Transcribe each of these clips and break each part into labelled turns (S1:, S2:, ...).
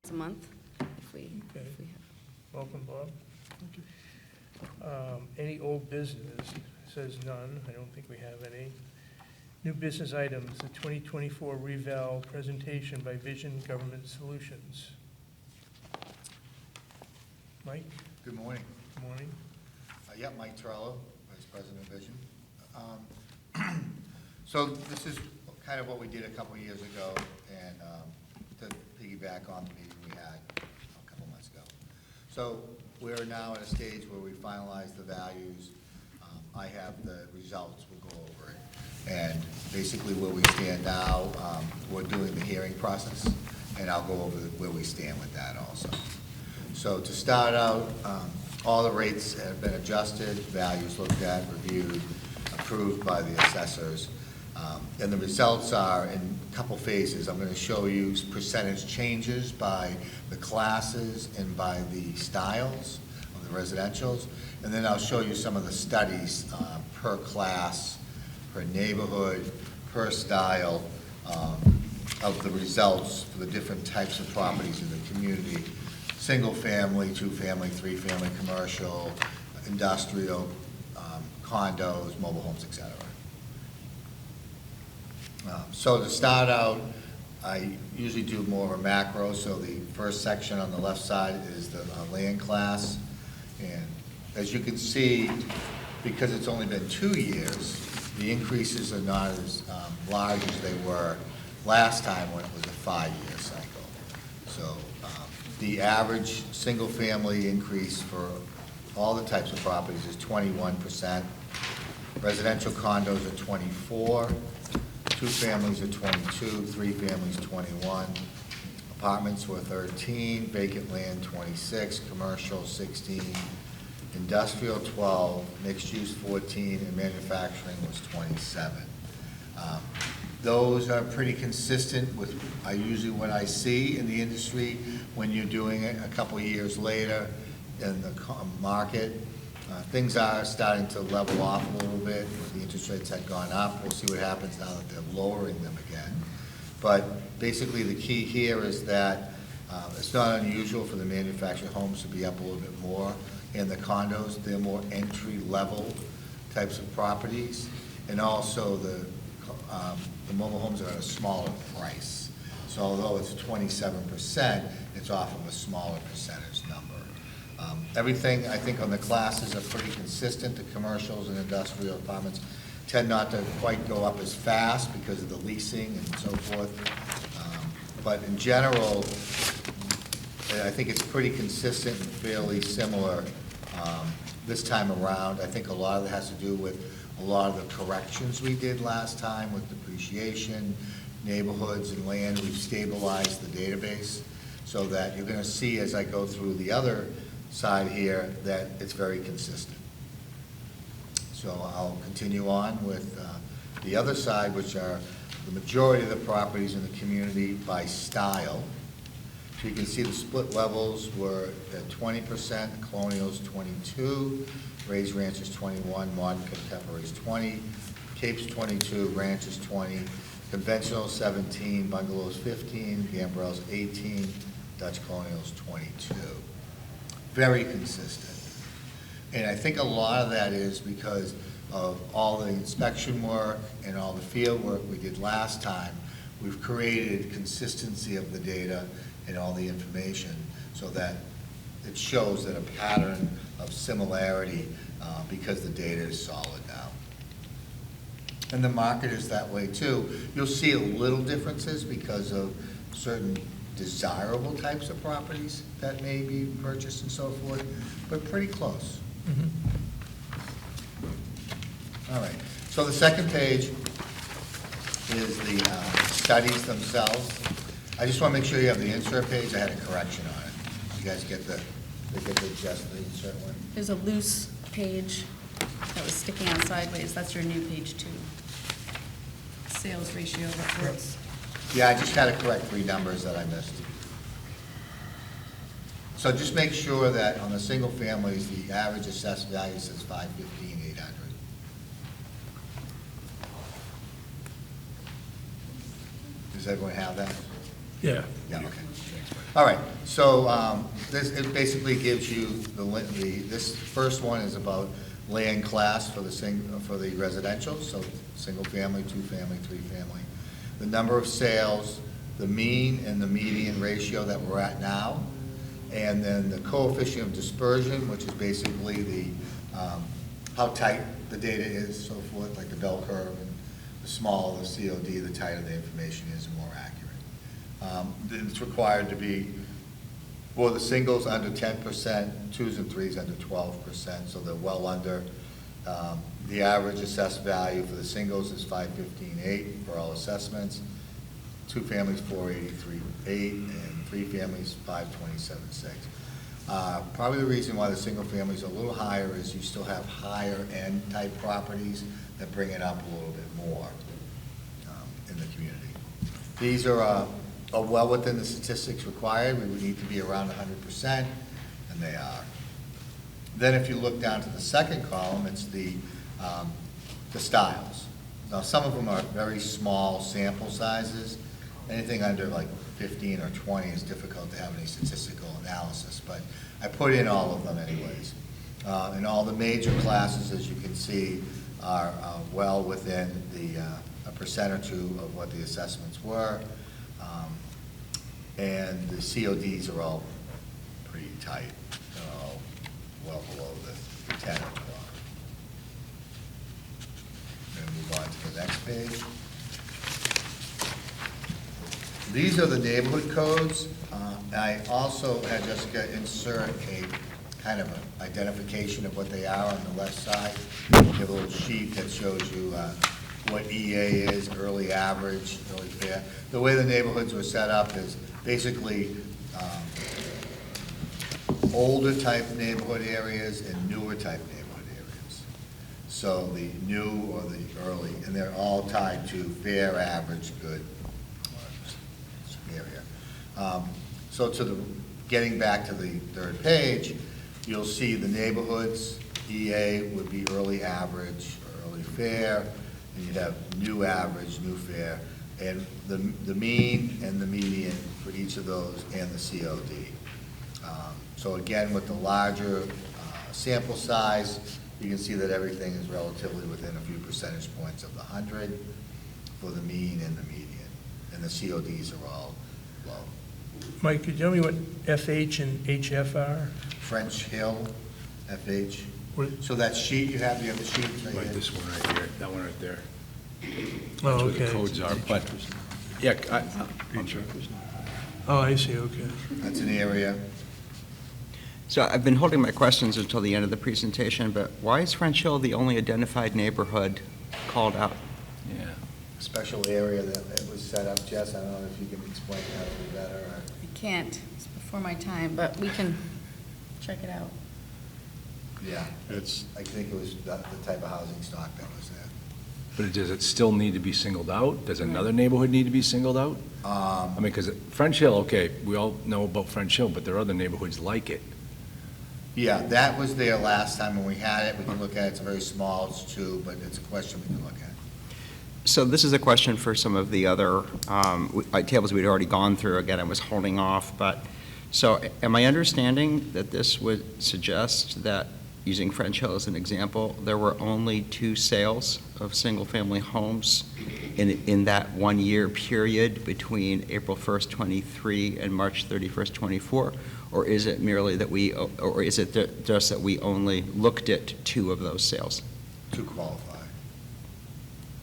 S1: a month, if we
S2: Okay.
S1: have.
S2: Welcome, Bob. Any old business? Says none. I don't think we have any. New business items, the 2024 reval presentation by Vision Government Solutions. Mike,
S3: Good morning.
S2: good morning.
S3: Yeah, Mike Torello, Vice President of Vision. So this is kind of what we did a couple of years ago, and to piggyback on the meeting we had a couple months ago. So we're now at a stage where we finalize the values. I have the results, we'll go over it. And basically where we stand now, we're doing the hearing process, and I'll go over where we stand with that also. So to start out, all the rates have been adjusted, values looked at, reviewed, approved by the assessors. And the results are in a couple phases. I'm going to show you percentage changes by the classes and by the styles of the residentials. And then I'll show you some of the studies per class, per neighborhood, per style of the results for the different types of properties in the community. Single family, two family, three family, commercial, industrial, condos, mobile homes, etc. So to start out, I usually do more of a macro. So the first section on the left side is the land class. And as you can see, because it's only been 2 years, the increases are not as large as they were last time when it was a 5-year cycle. So the average single-family increase for all the types of properties is 21%. Residential condos are 24%. Two families are 22%. Three families 21%. Apartments were 13%. Vacant land 26%. Commercial 16%. Industrial 12%. Mixed use 14%. And manufacturing was 27%. Those are pretty consistent with usually what I see in the industry when you're doing it a couple of years later in the market. Things are starting to level off a little bit. The interest rates have gone up. We'll see what happens now that they're lowering them again. But basically the key here is that it's not unusual for the manufactured homes to be up a little bit more. And the condos, they're more entry-level types of properties. And also the mobile homes are at a smaller price. So although it's 27%, it's off of a smaller percentage number. Everything, I think, on the classes are pretty consistent. The commercials and industrial apartments tend not to quite go up as fast because of the leasing and so forth. But in general, I think it's pretty consistent and fairly similar this time around. I think a lot of it has to do with a lot of the corrections we did last time with depreciation, neighborhoods and land. We've stabilized the database so that you're going to see as I go through the other side here that it's very consistent. So I'll continue on with the other side, which are the majority of the properties in the community by style. So you can see the split levels were at 20%, colonials 22%, raised ranches 21%, modern contemporaries 20%, capes 22%, ranches 20%, conventional 17%, bungalows 15%, gambrels 18%, Dutch colonials 22%. Very consistent. And I think a lot of that is because of all the inspection work and all the field work we did last time. We've created consistency of the data and all the information so that it shows that a pattern of similarity because the data is solid now. And the market is that way too. You'll see a little differences because of certain desirable types of properties that may be purchased and so forth, but pretty close. All right, so the second page is the studies themselves. I just want to make sure you have the insert page. I had a correction on it. You guys get the adjust the insert one?
S1: There's a loose page that was sticking out sideways. That's your new page 2. Sales ratio reports.
S3: Yeah, I just had to correct 3 numbers that I missed. So just make sure that on the single families, the average assessed value says $515,800. Does everyone have that?
S2: Yeah.
S3: Yeah, okay. All right, so this, it basically gives you this first one is about land class for the residential, so single family, two family, three family. The number of sales, the mean and the median ratio that we're at now, and then the coefficient of dispersion, which is basically the, how tight the data is, so forth, like the bell curve, and the smaller the COD, the tighter the information is and more accurate. It's required to be, for the singles under 10%, twos and threes under 12%, so they're well under. The average assessed value for the singles is 515.8 for all assessments, two families 483.8, and three families 527.6. Probably the reason why the single family is a little higher is you still have higher end type properties that bring it up a little bit more in the community. These are well within the statistics required. We would need to be around 100%, and they are. Then if you look down to the second column, it's the styles. Now, some of them are very small sample sizes. Anything under like 15 or 20 is difficult to have any statistical analysis, but I put in all of them anyways. And all the major classes, as you can see, are well within a percent or two of what the assessments were. And the CODs are all pretty tight. They're all well below the 10 or 12. I'm going to move on to the next page. These are the neighborhood codes. I also had Jessica insert a kind of an identification of what they are on the left side. You have a little sheet that shows you what EA is, early average, early fair. The way the neighborhoods were set up is basically older type neighborhood areas and newer type neighborhood areas. So the new or the early, and they're all tied to fair, average, good, or superior. So getting back to the third page, you'll see the neighborhoods. EA would be early average, or early fair, and you'd have new average, new fair, and the mean and the median for each of those, and the COD. So again, with the larger sample size, you can see that everything is relatively within a few percentage points of the 100 for the mean and the median, and the CODs are all low.
S2: Mike, could you tell me what FH and HF are?
S3: French Hill, FH.
S2: What-
S3: So that sheet you have the sheet right
S4: Like
S3: here?
S4: this one right here, that one right there.
S2: Oh,
S4: That's where the
S2: okay.
S4: codes are, but, yeah, I'm sure.
S2: Oh, I see, okay.
S3: That's an area.
S5: So I've been holding my questions until the end of the presentation, but why is French Hill the only identified neighborhood called out?
S4: Yeah.
S3: Special area that it was set up. Jess, I don't know if you can explain that a little better. Or...
S1: I can't, it's before my time, but we can check it out.
S3: Yeah,
S4: It's,
S3: I think it was the type of housing stock that was there.
S4: but does it still need to be singled out? Does another neighborhood need to be singled out? I mean, because French Hill, okay, we all know about French Hill, but there are other neighborhoods like it.
S3: Yeah, that was there last time when we had it. We can look at it. It's very small, it's two, but it's a question we can look at.
S5: So this is a question for some of the other tables we'd already gone through. Again, I was holding off, but, so am I understanding that this would suggest that, using French Hill as an example, there were only 2 sales of single-family homes in that 1-year period between April 1st, 23 and March 31st, 24? Or is it merely that or is it just that we only looked at 2 of those sales?
S3: To qualify.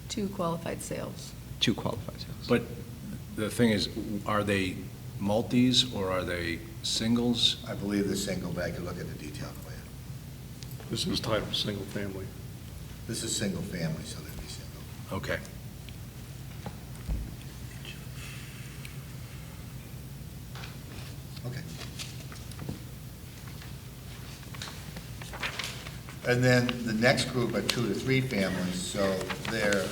S1: 2 qualified sales.
S5: 2 qualified sales.
S4: But the thing is, are they multis or are they singles?
S3: I believe the single, but I could look at the detail for you.
S6: This is titled single family.
S3: This is single family, so they'd be single.
S4: Okay.
S3: Okay. And then the next group are 2 to 3 families, so they're,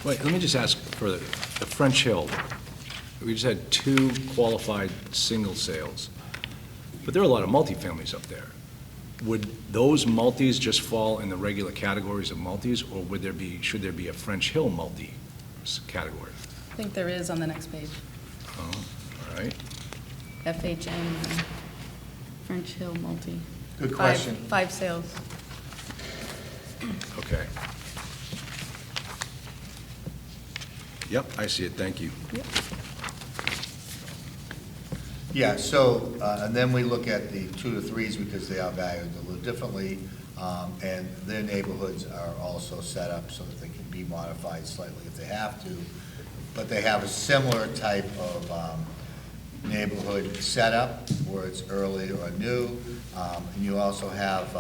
S4: Wait, let me just ask for the French Hill. We just had 2 qualified single sales, but there are a lot of multifamilies up there. Would those multis just fall in the regular categories of multis, or should there be a French Hill multi category?
S1: I think there is on the next page.
S4: Oh. right?
S1: FHN, French Hill Multi.
S3: Good question.
S1: Five sales.
S4: Okay. Yep, I see it, thank you.
S1: Yep.
S3: Yeah, so, and then we look at the 2 to 3s because they are valued a little differently, and their neighborhoods are also set up so that they can be modified slightly if they have to, but they have a similar type of neighborhood setup where it's early or new, and you also have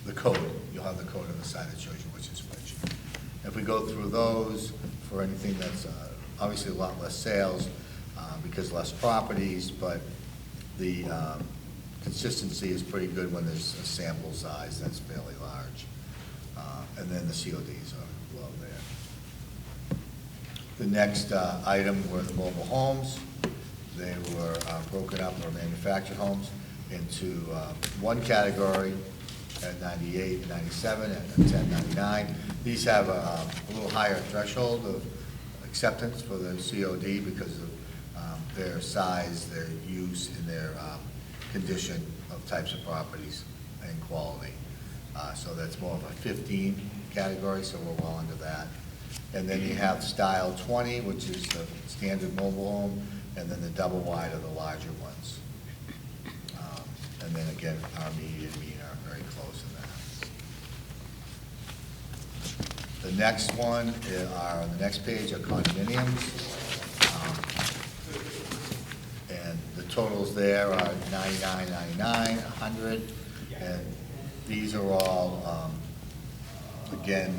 S3: the code. You'll have the code on the side that shows you which is which. If we go through those for anything that's obviously a lot less sales, because less properties, but the consistency is pretty good when there's a sample size that's fairly large. And then the CODs are low there. The next item were the mobile homes. They were broken up, or manufactured homes, into one category at 98 and 97 and 1099. These have a little higher threshold of acceptance for the COD because of their size, their use, and their condition of types of properties and quality. So that's more of a 15 category, so we're well into that. And then you have style 20, which is the standard mobile home, and then the double wide are the larger ones. And then again, our median and mean are very close in that. The next one are, on the next page, are condominiums. And the totals there are 99, 99, 100, and these are all, again,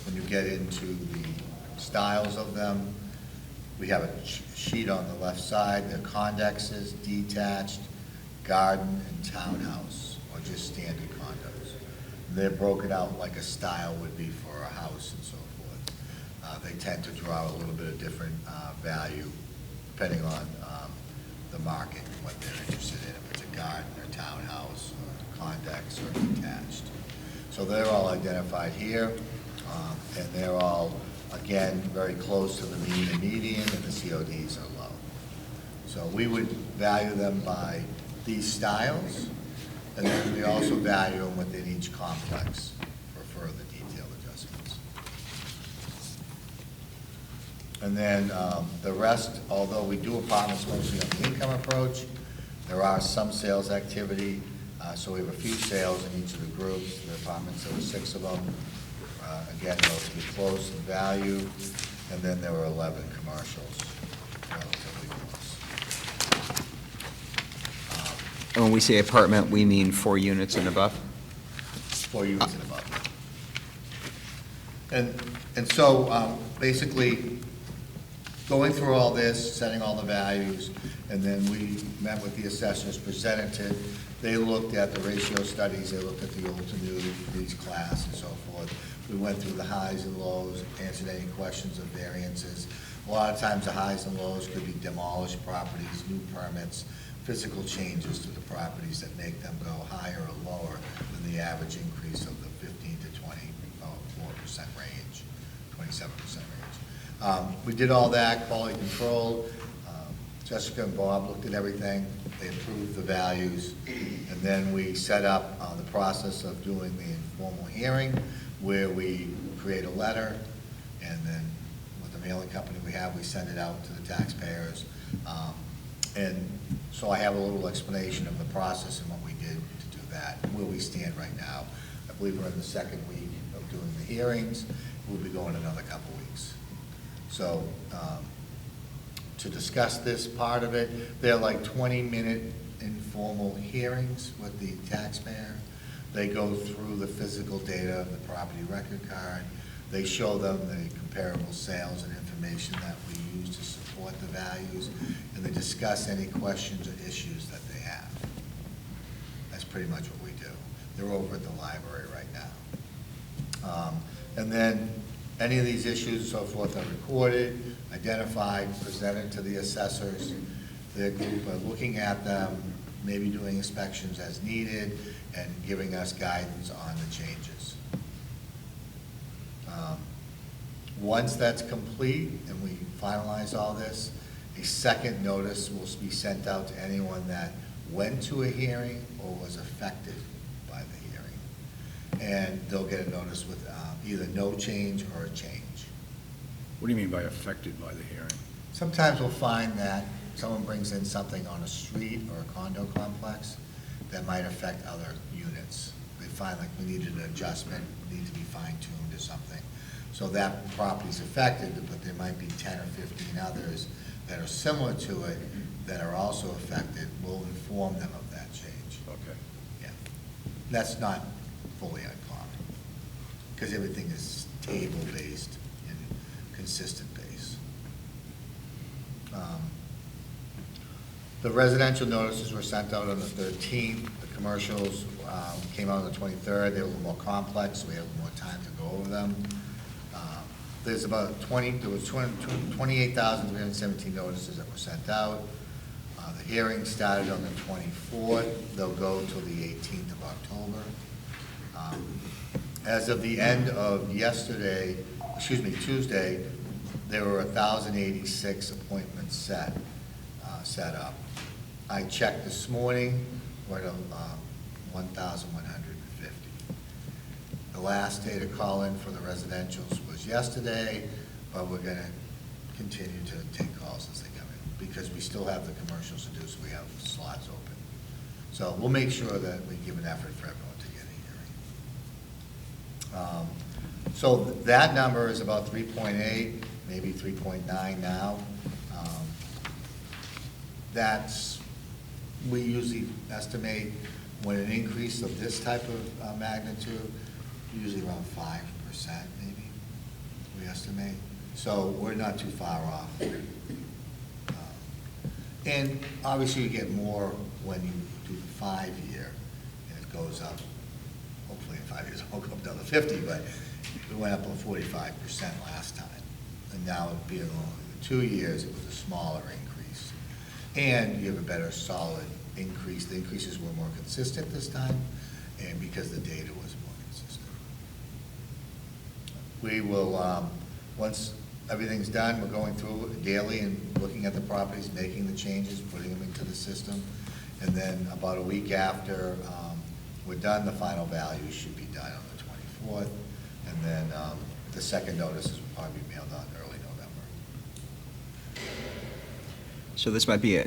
S3: when you get into the styles of them, we have a sheet on the left side. They're condexes, detached, garden, and townhouse, or just standard condos. And they're broken out like a style would be for a house and so forth. They tend to draw a little bit of different value depending on the market and what they're interested in, if it's a garden or townhouse or condex or detached. So they're all identified here, and they're all, again, very close to the mean and median, and the CODs are low. So we would value them by these styles, and then we also value them within each complex for further detailed adjustments. And then the rest, although we do apartments mostly on the income approach, there are some sales activity. So we have a few sales in each of the groups. The apartments, there were 6 of them. Again, relatively close in value. And then there were 11 commercials, relatively close.
S5: And when we say apartment, we mean 4 units and above?
S3: 4 units and above. And so basically, going through all this, setting all the values, and then we met with the assessors, presented to, they looked at the ratio studies, they looked at the old to new for each class and so forth. We went through the highs and lows, answered any questions of variances. A lot of times the highs and lows could be demolished properties, new permits, physical changes to the properties that make them go higher or lower than the average increase of the 15 to 24% range, 27% range. We did all that, quality control. Jessica and Bob looked at everything. They approved the values. And then we set up the process of doing the informal hearing where we create a letter, and then with the mailing company we have, we send it out to the taxpayers. And so I have a little explanation of the process and what we did to do that, where we stand right now. I believe we're in the 2nd week of doing the hearings. We'll be going another couple weeks. So to discuss this part of it, they're like 20-minute informal hearings with the taxpayer. They go through the physical data of the property record card. They show them the comparable sales and information that we use to support the values, and they discuss any questions or issues that they have. That's pretty much what we do. They're over at the library right now. And then any of these issues and so forth are recorded, identified, presented to the assessors. Their group are looking at them, maybe doing inspections as needed, and giving us guidance on the changes. Once that's complete and we finalize all this, A second notice will be sent out to anyone that went to a hearing or was affected by the hearing. And they'll get a notice with either no change or a change.
S4: What do you mean by affected by the hearing?
S3: Sometimes we'll find that someone brings in something on a street or a condo complex that might affect other units. They find like we needed an adjustment, need to be fine-tuned or something. So that property's affected, but there might be 10 or 15 others that are similar to it that are also affected. We'll inform them of that change.
S4: Okay.
S3: Yeah. That's not fully uncommon, because everything is table-based and consistent base. The residential notices were sent out on the 13th. The commercials came out on the 23rd. They were a little more complex, so we had a little more time to go over them. There's about 28,317 notices that were sent out. The hearing started on the 24th. They'll go till the 18th of October. As of the end of Tuesday, there were 1,086 appointments set up. I checked this morning, we're at 1,150. The last day to call in for the residentials was yesterday, but we're gonna continue to take calls as they come in, because we still have the commercials to do, so we have slots open. So we'll make sure that we give an effort for everyone to get a hearing. So that number is about 3.8, maybe 3.9 now. We usually estimate when an increase of this type of magnitude, usually around 5% maybe, we estimate. So we're not too far off. And obviously you get more when you do the 5-year, and it goes up. Hopefully in 5 years it won't go up to another 50, but we went up to 45% last time. And now it being only 2 years, it was a smaller increase. And you have a better solid increase. The increases were more consistent this time, and because the data was more consistent. We will, once everything's done, we're going through it daily and looking at the properties, making the changes, putting them into the system. And then about a week after we're done, the final values should be done on the 24th. And then the second notices will probably be mailed out early November.
S5: So this might be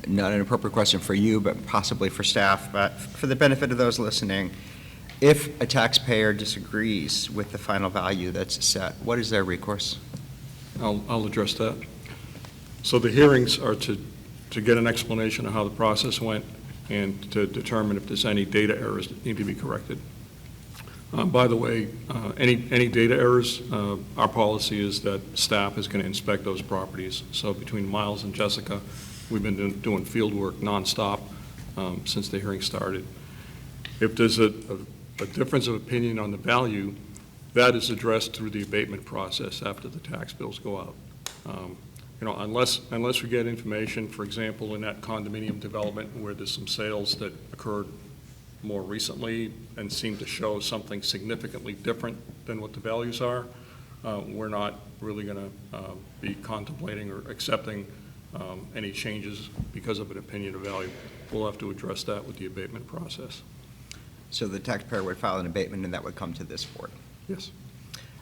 S5: not an appropriate question for you, but possibly for staff, but for the benefit of those listening, if a taxpayer disagrees with the final value that's set, what is their recourse?
S6: I'll address that. So the hearings are to get an explanation of how the process went and to determine if there's any data errors that need to be corrected. By the way, any data errors, our policy is that staff is going to inspect those properties. So between Miles and Jessica, we've been doing field work nonstop since the hearing started. If there's a difference of opinion on the value, that is addressed through the abatement process after the tax bills go out. Unless we get information, for example, in that condominium development where there's some sales that occurred more recently and seem to show something significantly different than what the values are, we're not really going to be contemplating or accepting any changes because of an opinion of value. We'll have to address that with the abatement process.
S5: So the taxpayer would file an abatement and that would come to this board?
S6: Yes.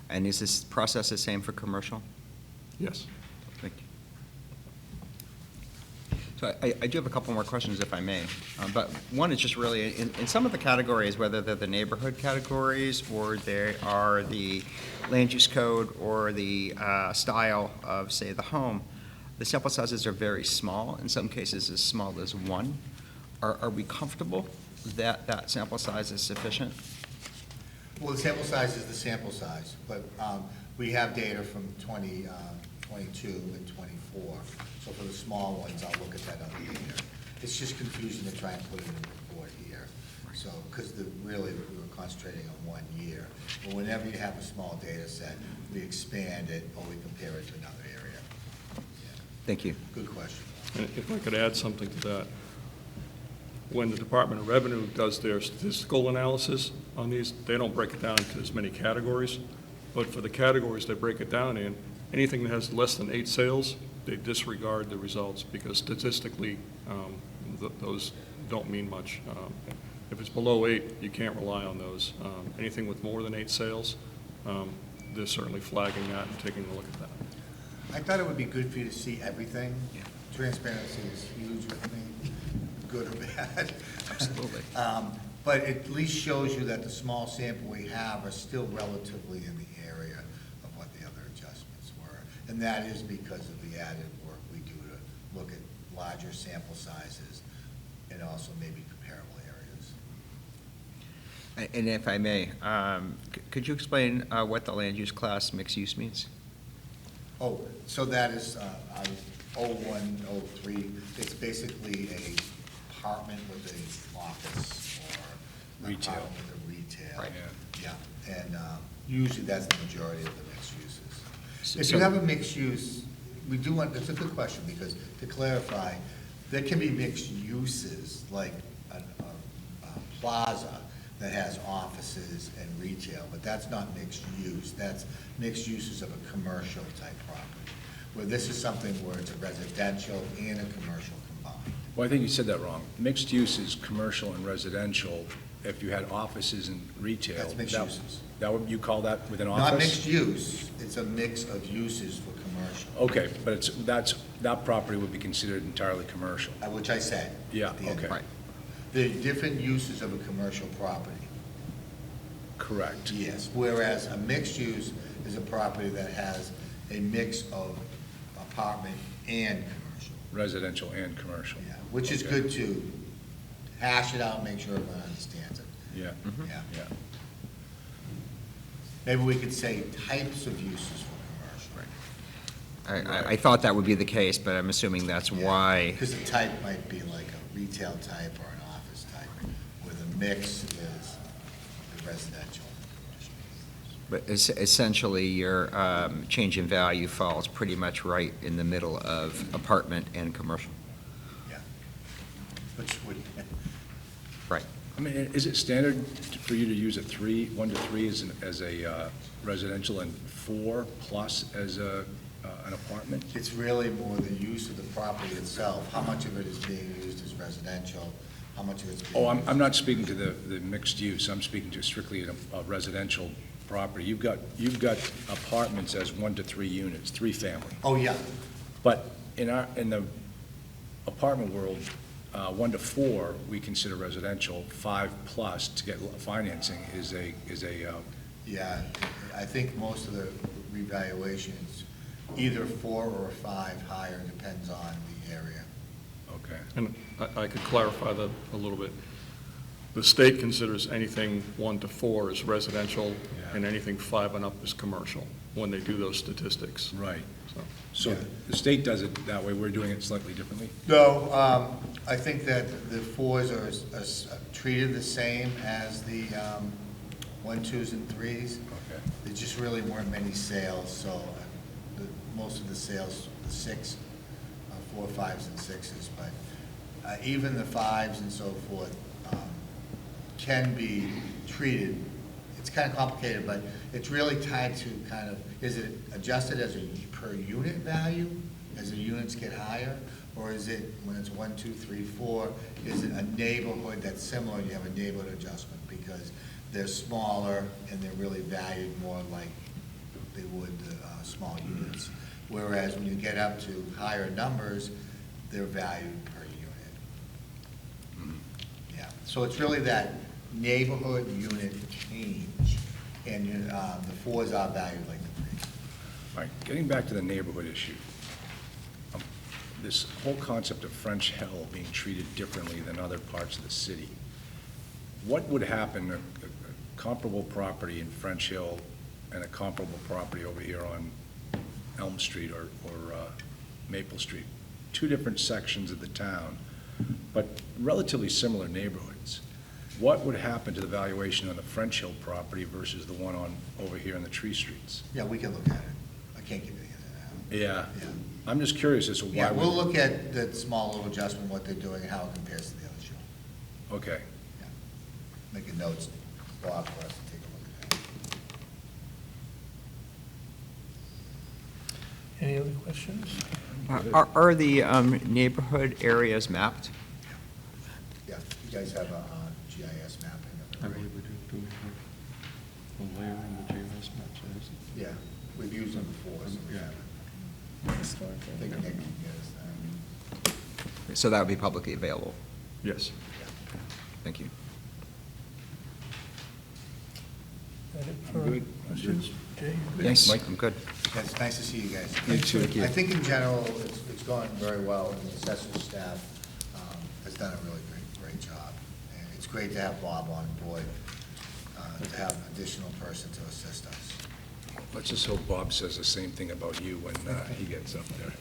S5: And is this process the same for commercial?
S6: Yes.
S5: Thank you. So I do have a couple more questions, if I may. But one is just really, in some of the categories, whether they're the neighborhood categories or they are the land use code or the style of, say, the home, the sample sizes are very small, in some cases as small as 1. Are we comfortable that that sample size is sufficient?
S3: Well, the sample size is the sample size, but we have data from 22 and 24. So for the small ones, I'll look at that other data. It's just confusing to try and put it in the report here. So, because really we were concentrating on 1 year. But whenever you have a small data set, we expand it or we compare it to another area. Yeah.
S5: Thank you.
S3: Good question.
S6: And if I could add something to that, when the Department of Revenue does their statistical analysis on these, they don't break it down into as many categories, but for the categories they break it down in, anything that has less than 8 sales they disregard the results because statistically, those don't mean much. If it's below 8, you can't rely on those. Anything with more than 8 sales, they're certainly flagging that and taking a look at that.
S3: I thought it would be good for you to see everything. Transparency is huge with me, good or bad.
S5: Absolutely.
S3: But it at least shows you that the small sample we have are still relatively in the area of what the other adjustments were. And that is because of the added work we do to look at larger sample sizes and also maybe comparable areas.
S5: And if I may, could you explain what the land use class mixed use means?
S3: Oh, so that is, 01, 03, it's basically a apartment with an office or an
S4: Retail.
S3: apartment with a retail.
S5: Right.
S3: Yeah, and usually that's the majority of the mixed uses. If
S5: So-
S3: you have a mixed use, we do want, that's a good question, because to clarify, there can be mixed uses, like a plaza that has offices and retail, but that's not mixed use. That's mixed uses of a commercial type property, where this is something where it's a residential and a commercial combined.
S4: Well, I think you said that wrong. Mixed use is commercial and residential. If you had offices and retail.
S3: That's mixed
S4: that-
S3: uses.
S4: That would, you call that with an office?
S3: Not mixed use, it's a mix of uses for commercial,
S4: Okay, but that property would be considered entirely commercial.
S3: which I said.
S4: Yeah,
S3: at the end.
S4: okay.
S5: Right.
S3: The different uses of a commercial property,
S4: Correct.
S3: yes. Whereas a mixed use is a property that has a mix of apartment and commercial.
S4: Residential and commercial.
S3: Yeah, which is
S4: Okay.
S3: good to hash it out, make sure everyone understands it.
S4: Yeah,
S3: Yeah.
S4: yeah.
S3: Maybe we could say types of uses for commercial.
S5: I thought that would be the case, but I'm assuming that's why.
S3: Because the type might be like a retail type or an office type, where the mix is the residential and
S5: But essentially, your change in value falls pretty much right in the middle of apartment and commercial.
S3: commercial. Yeah. Which would,
S5: Right.
S4: I mean, is it standard for you to use 1 to 3 as a residential and 4 plus as an apartment?
S3: it's really more the use of the property itself. How much of it is being used as residential, how much of it's being.
S4: Oh, I'm
S3: used-
S4: not speaking to the mixed use. I'm speaking to strictly a residential property. You've got apartments as 1 to 3 units, 3 family.
S3: Oh, yeah.
S4: But in the apartment world, 1 to 4, we consider residential. 5 plus to get financing is a
S3: Yeah, I think most of the revaluations, either 4 or 5 higher, depends on the area.
S4: okay.
S6: And I could clarify that a little bit. The state considers anything 1 to 4 as residential,
S4: Yeah.
S6: and anything 5 and up is commercial, when they do those statistics.
S4: Right.
S6: So,
S4: So
S3: Yeah.
S4: the state does it that way. We're doing it slightly differently?
S3: No, I think that the 4s are treated the same as the 1, 2s, and 3s.
S4: Okay.
S3: There just really weren't many sales, so most of the sales, the 6, 4, 5s, and 6s, but even the 5s and so forth can be treated. It's kind of complicated, but it's really tied to kind of, is it adjusted as a per unit value, as the units get higher? Or is it, when it's 1, 2, 3, 4, is it a neighborhood that's similar, you have a neighborhood adjustment because they're smaller and they're really valued more like they would the small units? Whereas when you get up to higher numbers, they're valued per unit. Yeah, so it's really that neighborhood unit change, and the 4s are valued like the 3s.
S4: All right, getting back to the neighborhood issue. This whole concept of French Hill being treated differently than other parts of the city. What would happen, a comparable property in French Hill and a comparable property over here on Elm Street or Maple Street? 2 different sections of the town, but relatively similar neighborhoods. What would happen to the valuation on the French Hill property versus the one on, over here in the Tree Streets?
S3: Yeah, we can look at it. I can't give you any of that
S4: Yeah,
S3: now.
S4: I'm just curious as to
S3: Yeah,
S4: why.
S3: we'll look at that small little adjustment, what they're doing, and how it compares to the other show.
S4: Okay,
S3: Yeah. Making notes, Bob, for us to take a look at
S2: Any other questions?
S5: Are the neighborhood areas mapped?
S3: Yeah, you guys have a GIS mapping of
S6: I
S3: it, right?
S6: believe we do, the layer in the GIS maps, is it?
S3: Yeah, we've used them before, so we
S6: Yeah.
S3: have it.
S1: Historically.
S3: I think Nick can get us that.
S5: So that would be publicly available?
S6: Yes.
S5: Thank you.
S2: That it
S4: I'm
S2: for
S4: good.
S2: questions? Jay? you good?
S5: Thanks.
S4: Mike?
S5: I'm good.
S3: Yeah, it's nice to see you guys.
S4: You too.
S5: Thank you.
S3: I think in general, it's gone very well, and the assessor staff has done a really great job. And it's great to have Bob on board, to have an additional person to assist us.
S4: Let's just hope Bob says the same thing about you when he gets up there.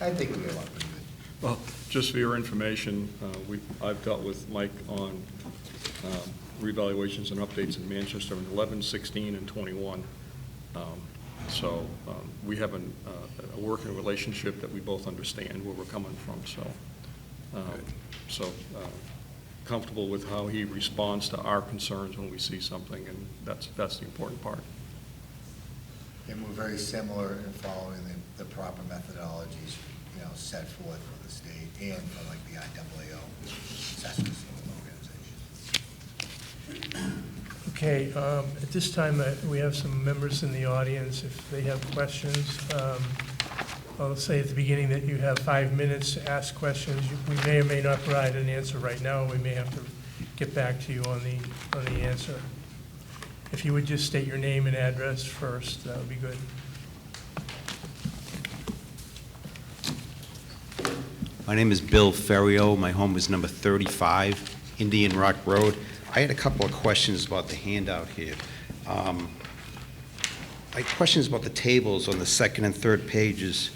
S3: I think we get along pretty good.
S6: Well, just for your information, I've dealt with Mike on revaluations and updates in Manchester in 11, 16, and 21. So we have a working relationship that we both understand where we're coming from, so comfortable with how he responds to our concerns when we see something, and that's the important part.
S3: And we're very similar in following the proper methodologies, set forth for the state and for like the IAAO assessors organization.
S2: Okay, at this time, we have some members in the audience. If they have questions, I'll say at the beginning that you have 5 minutes to ask questions. We may or may not provide an answer right now. We may have to get back to you on the answer. If you would just state your name and address first, that would be good.
S7: My name is Bill Ferrio. My home is number 35, Indian Rock Road. I had a couple of questions about the handout here. I had questions about the tables on the second and third pages.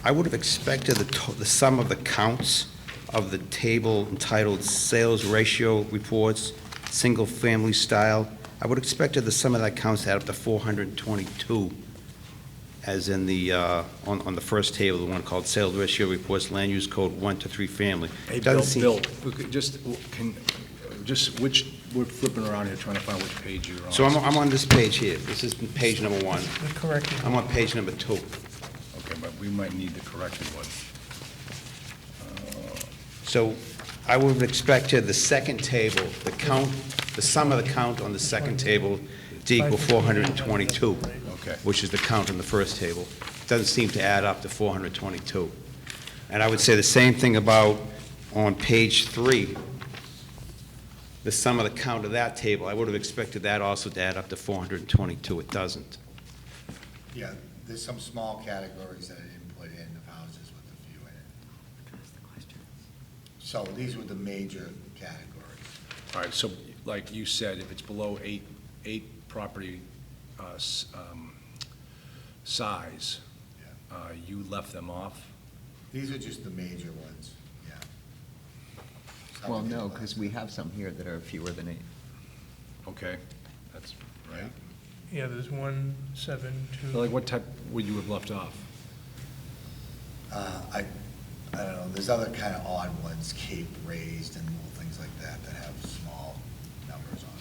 S7: I would have expected the sum of the counts of the table entitled Sales Ratio Reports, Single Family Style. I would have expected the sum of that counts to add up to 422, as in the, on the first table, the one called Sales Ratio Reports, Land Use Code 1 to 3 Family.
S4: Hey,
S7: Doesn't
S4: Bill,
S7: seem-
S4: we could we're flipping around here trying to find which page you're on.
S7: So I'm on this page here. This is page number 1.
S2: The corrected.
S7: I'm on page number 2.
S4: Okay, but we might need the corrected one.
S7: So I would have expected the second table, the count, the sum of the count on the second table to equal 422,
S4: Okay.
S7: which is the count on the first table. Doesn't seem to add up to 422. And I would say the same thing about on page 3, the sum of the count of that table. I would have expected that also to add up to 422. It doesn't.
S3: Yeah, there's some small categories that I didn't put in of houses with a few in it. So these were the major categories.
S4: All right, so like you said, if it's below eight property size, you left them off?
S3: These are just the major ones, yeah. Some
S5: Well,
S3: of
S5: no,
S3: them
S5: because
S3: last.
S5: we have some here that are fewer than 8.
S4: Okay, that's right.
S2: Yeah, there's 1, 7, 2.
S4: So like what type would you have left off?
S3: I don't know, there's other kind of odd ones, Cape raised and little things like that, that have small numbers on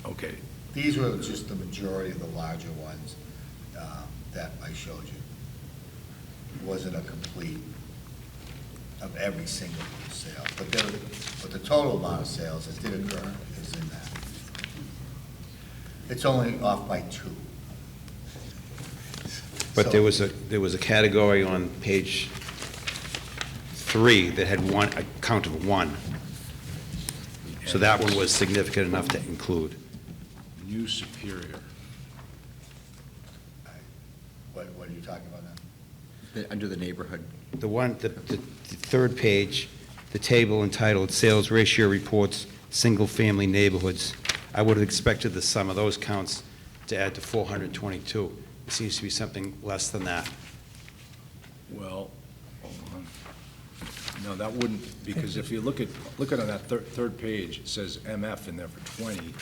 S3: them.
S4: Okay,
S3: These were just the majority of the larger ones that I showed you. It wasn't a complete of every single sale, but the total amount of sales that did occur is in that. It's only off by 2.
S7: But
S3: So-
S7: there was a category on page 3 that had a count of 1. So that one was significant enough to include.
S4: New Superior.
S3: What are you talking about now?
S5: Under the neighborhood.
S7: The third page, the table entitled Sales Ratio Reports, Single Family Neighborhoods. I would have expected the sum of those counts to add to 422. It seems to be something less than that.
S4: Well, hold on. No, that wouldn't, because if you look at on that third page, it says MF in there for 20,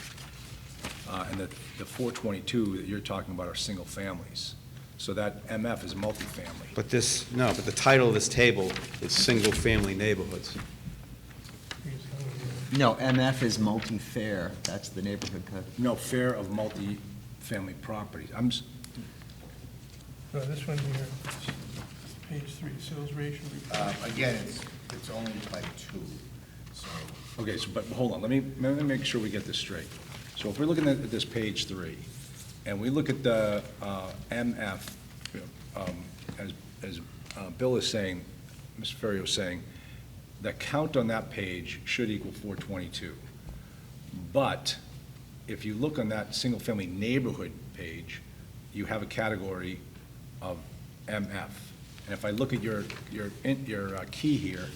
S4: and the 422 that you're talking about are single families. So that MF is multifamily.
S7: But the title of this table is Single Family Neighborhoods.
S5: No, MF is multi-fair, that's the neighborhood code.
S4: No, fair of multi-family properties.
S2: No, this one here, page 3, sales ratio.
S3: Again, it's only by 2, so.
S4: Okay, so, but hold on, let me make sure we get this straight. So if we're looking at this page 3, and we look at the MF, as Bill is saying, Mr. Ferrio is saying, the count on that page should equal 422. But if you look on that single-family neighborhood page, you have a category of MF. And if I look at your key here,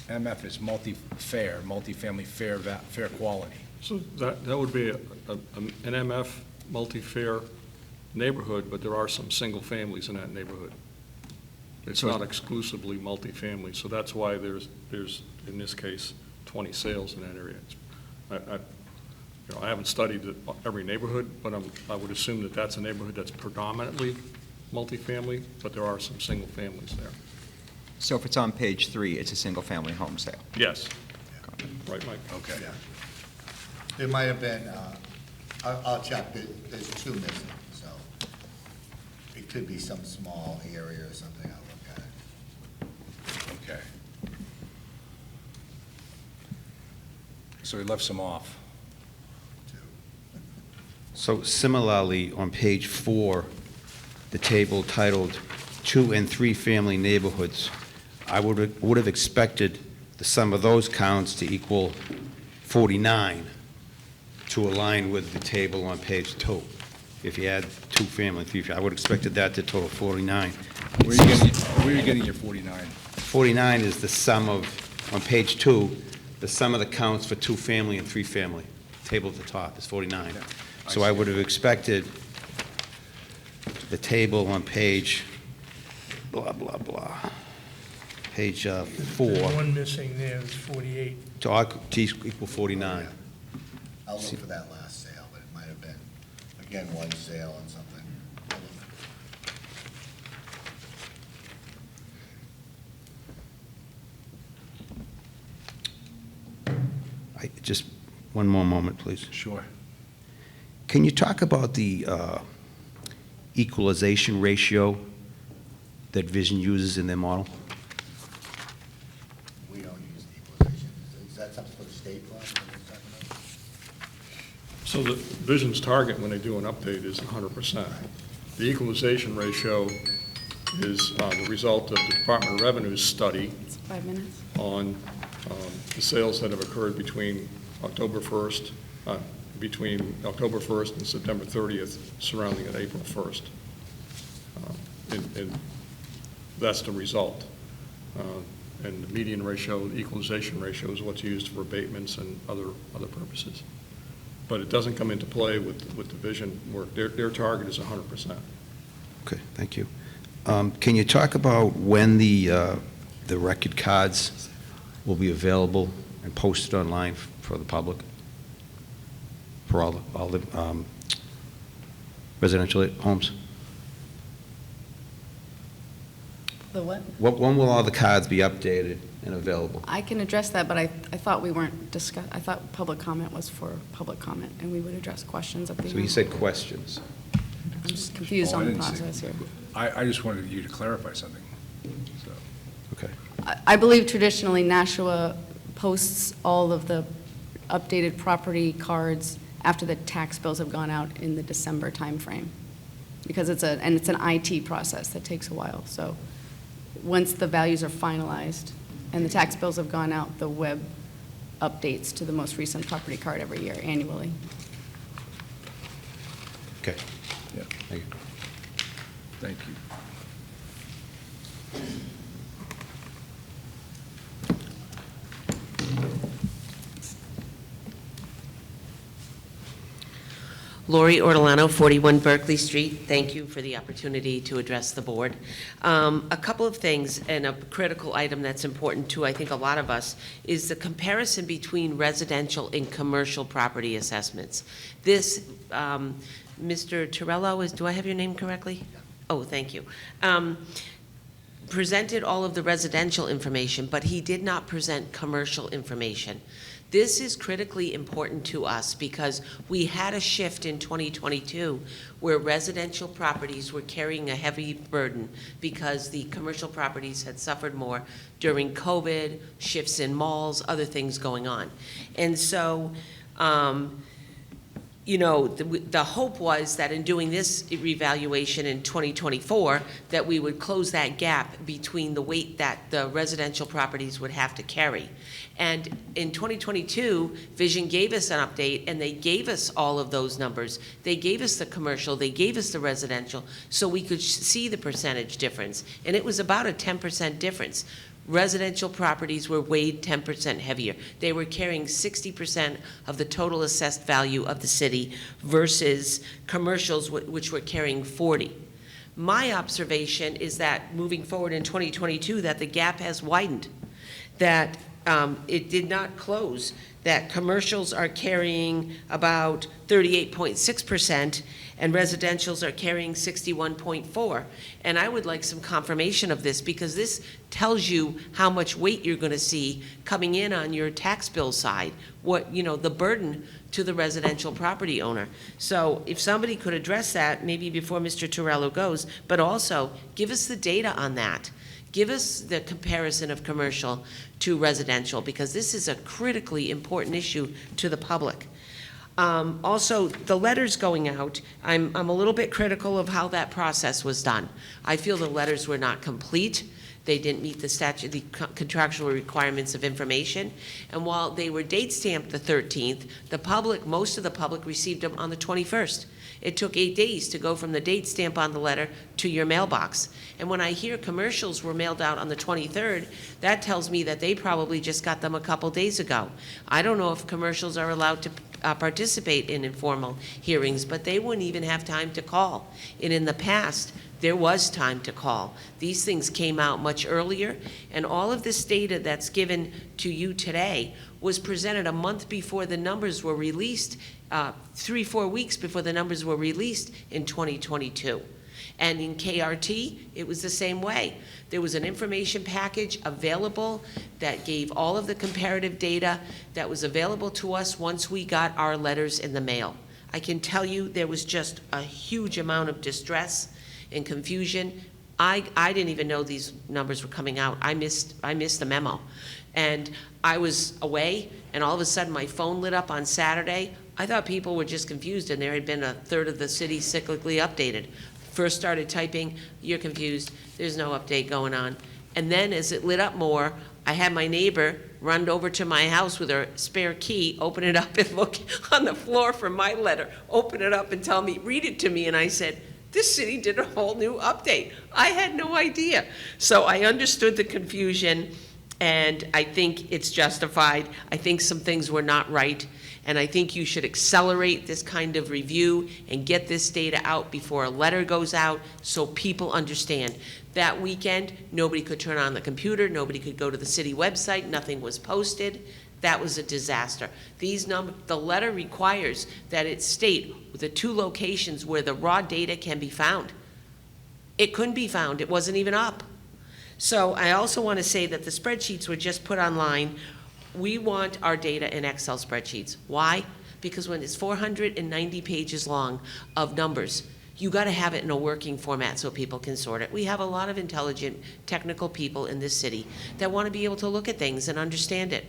S4: MF is multifamily fair quality.
S6: So that would be an MF multi-fair neighborhood, but there are some single families in that neighborhood. It's
S4: So-
S6: not exclusively multifamily, so that's why there's, in this case, 20 sales in that area. I haven't studied every neighborhood, but I would assume that that's a neighborhood that's predominantly multifamily, but there are some single families there.
S5: So if it's on page 3, it's a single-family home sale.
S6: Yes. Right, Mike?
S4: Okay.
S3: Yeah. There might have been, I'll check, there's 2 missing, so it could be some small area or something, I'll look at it.
S4: Okay. So we left some off.
S3: Too.
S7: So similarly, on page 4, the table titled 2 and 3 family neighborhoods, I would have expected the sum of those counts to equal 49 to align with the table on page 2. If you add 2 family, 3 family, I would have expected that to total 49.
S4: Where are you getting your 49?
S7: 49 is the sum of, on page 2, the sum of the counts for 2 family and 3 family. Table at the top is 49.
S4: Yeah,
S7: So I would have expected the table on page blah, blah, blah, page 4,
S2: There's one missing there, it's 48.
S7: to equal 49.
S3: I'll look for that last sale, but it might have been, again, one sale and something. I'll look.
S7: Just one more moment, please.
S4: Sure.
S7: Can you talk about the equalization ratio that Vision uses in their model?
S3: We don't use the equalization. Is that something for the state law? What are you talking about?
S6: So the Vision's target when they do an update is 100%. The equalization ratio is the result of the Department of Revenue's study
S1: It's 5 minutes.
S6: on the sales that have occurred between October 1st and September 30th, surrounding it April 1st. And that's the result. And the median ratio, the equalization ratio, is what's used for abatements and other purposes. But it doesn't come into play with the Vision work. Their target is 100%.
S7: Okay, thank you. Can you talk about when the record cards will be available and posted online for the public? For all the residential homes?
S1: The what?
S7: When will all the cards be updated and available?
S1: I can address that, but I thought we weren't I thought public comment was for public comment, and we would address questions at the end.
S7: So he said questions.
S1: I'm just confused
S4: Oh, I
S1: on the
S4: didn't see-
S1: process here.
S4: I just wanted you to clarify something. So,
S7: Okay.
S1: I believe traditionally Nashua posts all of the updated property cards after the tax bills have gone out in the December timeframe. Because it's an IT process that takes a while. So once the values are finalized and the tax bills have gone out, the web updates to the most recent property card every year annually.
S7: Okay.
S4: yeah,
S7: Thank you.
S4: thank you.
S8: Lori Ortolano, 41 Berkeley Street. Thank you for the opportunity to address the board. A couple of things, and a critical item that's important to, I think, a lot of us, is the comparison between residential and commercial property assessments. This, Mr. Torello, do I have your name correctly? Oh, thank you. Presented all of the residential information, but he did not present commercial information. This is critically important to us because we had a shift in 2022 where residential properties were carrying a heavy burden because the commercial properties had suffered more during COVID, shifts in malls, other things going on. And so, you know, the hope was that in doing this revaluation in 2024, that we would close that gap between the weight that the residential properties would have to carry. And in 2022, Vision gave us an update, and they gave us all of those numbers. They gave us the commercial, they gave us the residential, so we could see the percentage difference. And it was about a 10% difference. Residential properties were weighed 10% heavier. They were carrying 60% of the total assessed value of the city versus commercials, which were carrying 40. My observation is that moving forward in 2022, that the gap has widened, that it did not close, that commercials are carrying about 38.6% and residentials are carrying 61.4%. And I would like some confirmation of this because this tells you how much weight you're going to see coming in on your tax bill side, what, you know, the burden to the residential property owner. So if somebody could address that, maybe before Mr. Torello goes, but also give us the data on that. Give us the comparison of commercial to residential, because this is a critically important issue to the public. Also, the letters going out, I'm a little bit critical of how that process was done. I feel the letters were not complete. They didn't meet the contractual requirements of information. And while they were date stamped the 13th, the public, most of the public received them on the 21st. It took 8 days to go from the date stamp on the letter to your mailbox. And when I hear commercials were mailed out on the 23rd, that tells me that they probably just got them a couple days ago. I don't know if commercials are allowed to participate in informal hearings, but they wouldn't even have time to call. And in the past, there was time to call. These things came out much earlier, and all of this data that's given to you today was presented a month before the numbers were released, 3-4 weeks before the numbers were released in 2022. And in KRT, it was the same way. There was an information package available that gave all of the comparative data that was available to us once we got our letters in the mail. I can tell you there was just a huge amount of distress and confusion. I didn't even know these numbers were coming out. I missed the memo. And I was away, and all of a sudden my phone lit up on Saturday. I thought people were just confused, and there had been a third of the city cyclically updated. First started typing, you're confused, there's no update going on. And then as it lit up more, I had my neighbor run over to my house with her spare key, open it up and look on the floor for my letter, open it up and tell me, read it to me. And I said, this city did a whole new update. I had no idea. So I understood the confusion, and I think it's justified. I think some things were not right, and I think you should accelerate this kind of review and get this data out before a letter goes out so people understand. That weekend, nobody could turn on the computer, nobody could go to the city website, nothing was posted. That was a disaster. The letter requires that it state the 2 locations where the raw data can be found. It couldn't be found, it wasn't even up. So I also want to say that the spreadsheets were just put online. We want our data in Excel spreadsheets. Why? Because when it's 490 pages long of numbers, you got to have it in a working format so people can sort it. We have a lot of intelligent, technical people in this city that want to be able to look at things and understand it.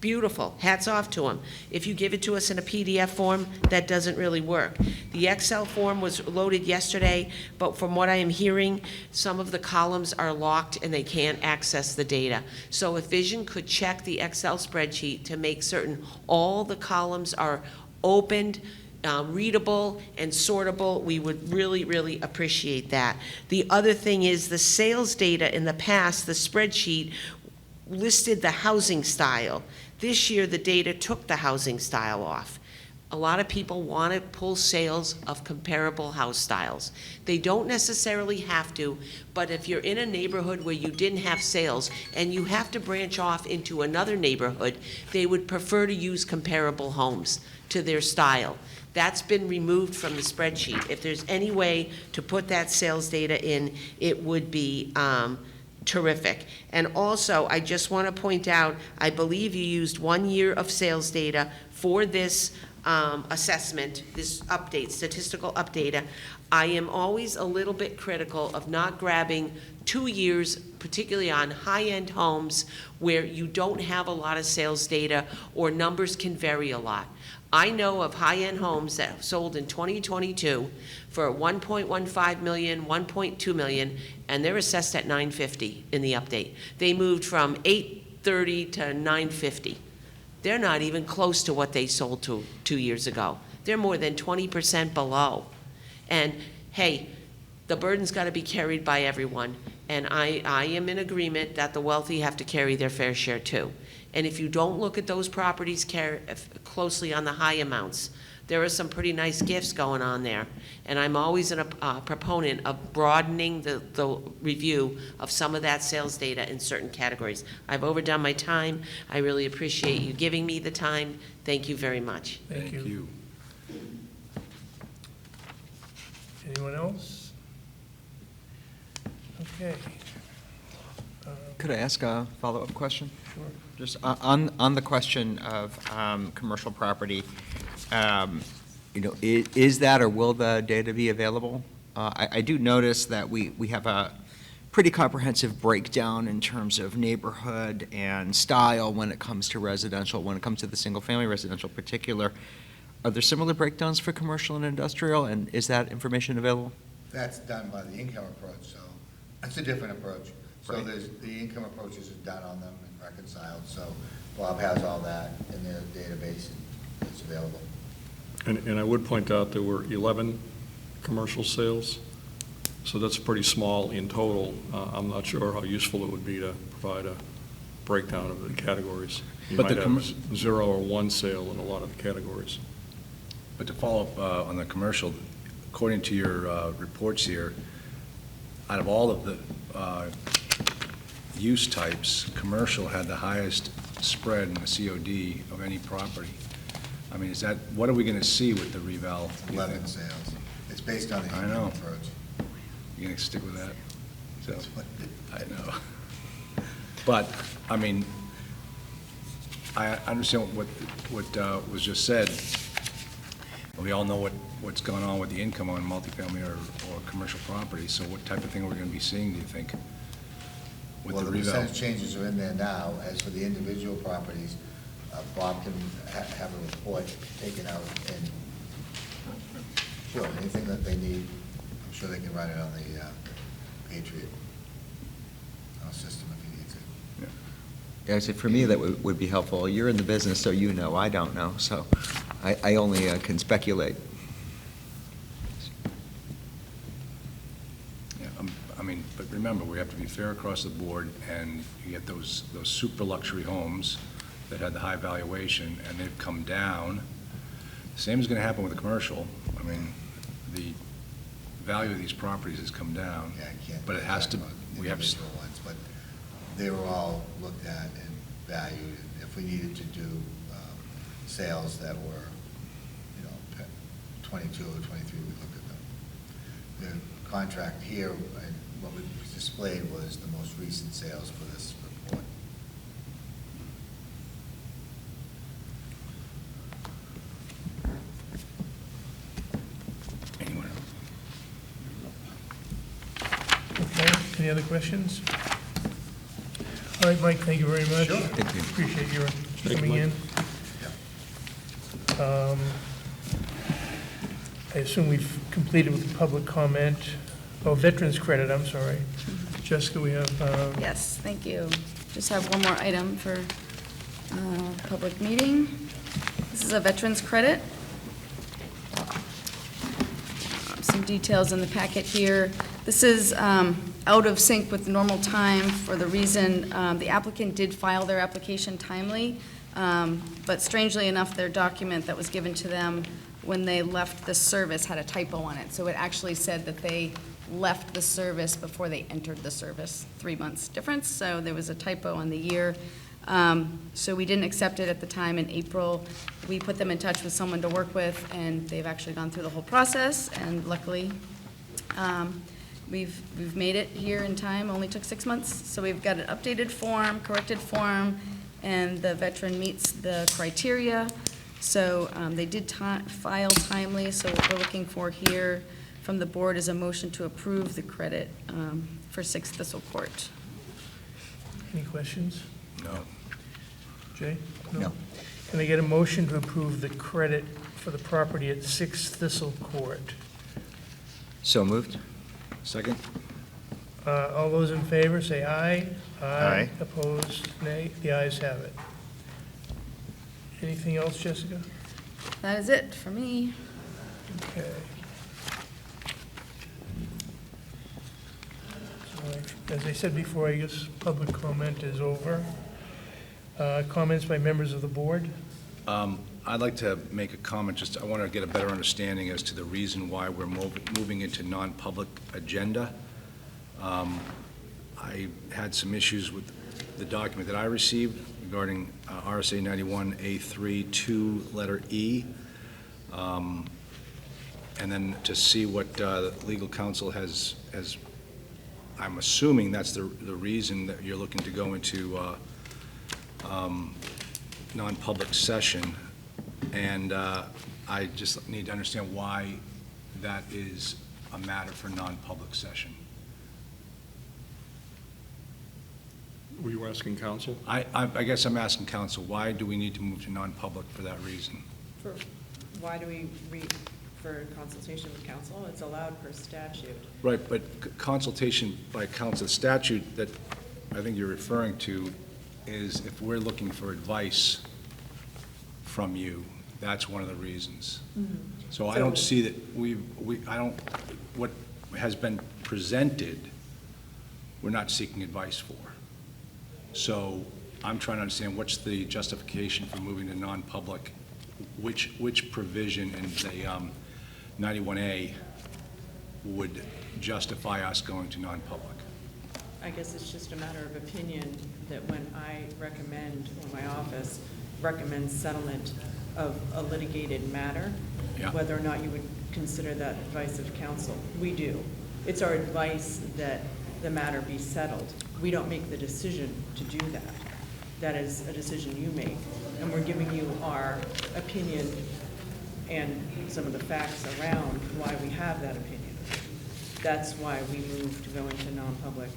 S8: Beautiful, hats off to them. If you give it to us in a PDF form, that doesn't really work. The Excel form was loaded yesterday, but from what I am hearing, some of the columns are locked and they can't access the data. So if Vision could check the Excel spreadsheet to make certain all the columns are opened, readable and sortable, we would really, really appreciate that. The other thing is the sales data in the past, the spreadsheet listed the housing style. This year, the data took the housing style off. A lot of people want to pull sales of comparable house styles. They don't necessarily have to, but if you're in a neighborhood where you didn't have sales and you have to branch off into another neighborhood, they would prefer to use comparable homes to their style. That's been removed from the spreadsheet. If there's any way to put that sales data in, it would be terrific. And also, I just want to point out, I believe you used 1 year of sales data for this assessment, this update, statistical update. I am always a little bit critical of not grabbing 2 years, particularly on high-end homes where you don't have a lot of sales data or numbers can vary a lot. I know of high-end homes that sold in 2022 for 1.15 million, 1.2 million, and they're assessed at 950 in the update. They moved from 830 to 950. They're not even close to what they sold to 2 years ago. They're more than 20% below. And hey, the burden's got to be carried by everyone. And I am in agreement that the wealthy have to carry their fair share too. And if you don't look at those properties closely on the high amounts, there are some pretty nice gifts going on there. And I'm always a proponent of broadening the review of some of that sales data in certain categories. I've overdone my time. I really appreciate you giving me the time. Thank you very much.
S2: Thank you. Anyone else? Okay.
S5: Could I ask a follow-up question?
S2: Sure.
S5: Just on the question of commercial property, is that or will the data be available? I do notice that we have a pretty comprehensive breakdown in terms of neighborhood and style when it comes to residential, when it comes to the single-family residential in particular. Are there similar breakdowns for commercial and industrial, and is that information available?
S3: That's done by the income approach, so that's a different approach. So
S5: Right.
S3: there's, the income approaches are done on them and reconciled, so Bob has all that in their database and it's available.
S6: And I would point out there were 11 commercial sales, so that's pretty small in total. I'm not sure how useful it would be to provide a breakdown of the categories. You
S4: But
S6: might
S4: the
S6: have 0 or 1 sale in a lot of the categories.
S4: But to follow up on the commercial, according to your reports here, out of all of the use types, commercial had the highest spread in the COD of any property. I mean, is that, what are we going to see with the reval?
S3: 11 sales. It's based on the
S4: I
S3: income
S4: know.
S3: approach.
S4: You going to stick with that? So,
S3: That's what
S4: I know. But, I mean, I understand what was just said. We all know what's going on with the income on multifamily or commercial property, so what type of thing are we going to be seeing, do you think, with
S3: Well,
S4: the
S3: the
S4: reval?
S3: percentage changes are in there now. As for the individual properties, Bob can have a report taken out and, sure, anything that they need, I'm sure they can run it on the Patriot system if he needs it.
S5: Yeah, so for me, that would be helpful. You're in the business, so you know. I don't know, so I only can speculate.
S4: Yeah, I mean, but remember, we have to be fair across the board, and you get those super luxury homes that had the high valuation, and they've come down. Same is going to happen with the commercial. I mean, the value of these properties has come down.
S3: Yeah, I can't.
S4: But it has to,
S3: talk about
S4: we have,
S3: individual ones, but they were all looked at and valued. If we needed to do sales that were, 22 or 23, we looked at them. The contract here, and what we displayed was the most recent sales for this report.
S4: anyone else?
S2: Okay, any other questions? All right, Mike, thank you very much.
S3: Sure.
S5: Thank you.
S2: Appreciate your
S6: you,
S2: coming in. I assume we've completed with the public comment. Oh, veterans credit, I'm sorry. Jessica, we have,
S1: Yes, thank you. Just have one more item for public meeting. This is a veterans credit. Some details in the packet here. This is out of sync with normal time for the reason the applicant did file their application timely, but strangely enough, their document that was given to them when they left the service had a typo on it. So it actually said that they left the service before they entered the service, 3 months difference. So there was a typo on the year. So we didn't accept it at the time in April. We put them in touch with someone to work with, and they've actually gone through the whole process, and luckily we've made it here in time, only took 6 months. So we've got an updated form, corrected form, and the veteran meets the criteria. So they did file timely, so what we're looking for here from the board is a motion to approve the credit for 6 Thistle Court.
S2: Any questions?
S4: No.
S2: Jay?
S3: No.
S2: Can I get a motion to approve the credit for the property at 6 Thistle Court?
S5: So moved?
S4: Second?
S2: All those in favor, say aye.
S3: Aye.
S2: Opposed, nay. The ayes have it. Anything else, Jessica?
S1: That is it for me.
S2: Okay. So, as I said before, I guess public comment is over. Comments by members of the board?
S4: I'd like to make a comment, just, I want to get a better understanding as to the reason why we're moving into non-public agenda. I had some issues with the document that I received regarding RSA 91A3 2, letter E. And then to see what legal counsel has, I'm assuming that's the reason that you're looking to go into non-public session. And I just need to understand why that is a matter for non-public session.
S6: Were you asking counsel?
S4: I guess I'm asking counsel, why do we need to move to non-public for that reason?
S9: Why do we for consultation with counsel? It's allowed per statute.
S4: Right, but consultation by counsel statute that I think you're referring to is if we're looking for advice from you, that's one of the reasons. So I don't see that I don't, what has been presented, we're not seeking advice for. So I'm trying to understand what's the justification for moving to non-public, which provision in the 91A would justify us going to non-public?
S9: I guess it's just a matter of opinion that when I recommend, or my office recommends settlement of a litigated matter,
S4: Yeah.
S9: whether or not you would consider that advice of counsel. We do. It's our advice that the matter be settled. We don't make the decision to do that. That is a decision you make. And we're giving you our opinion and some of the facts around why we have that opinion. That's why we moved to go into non-public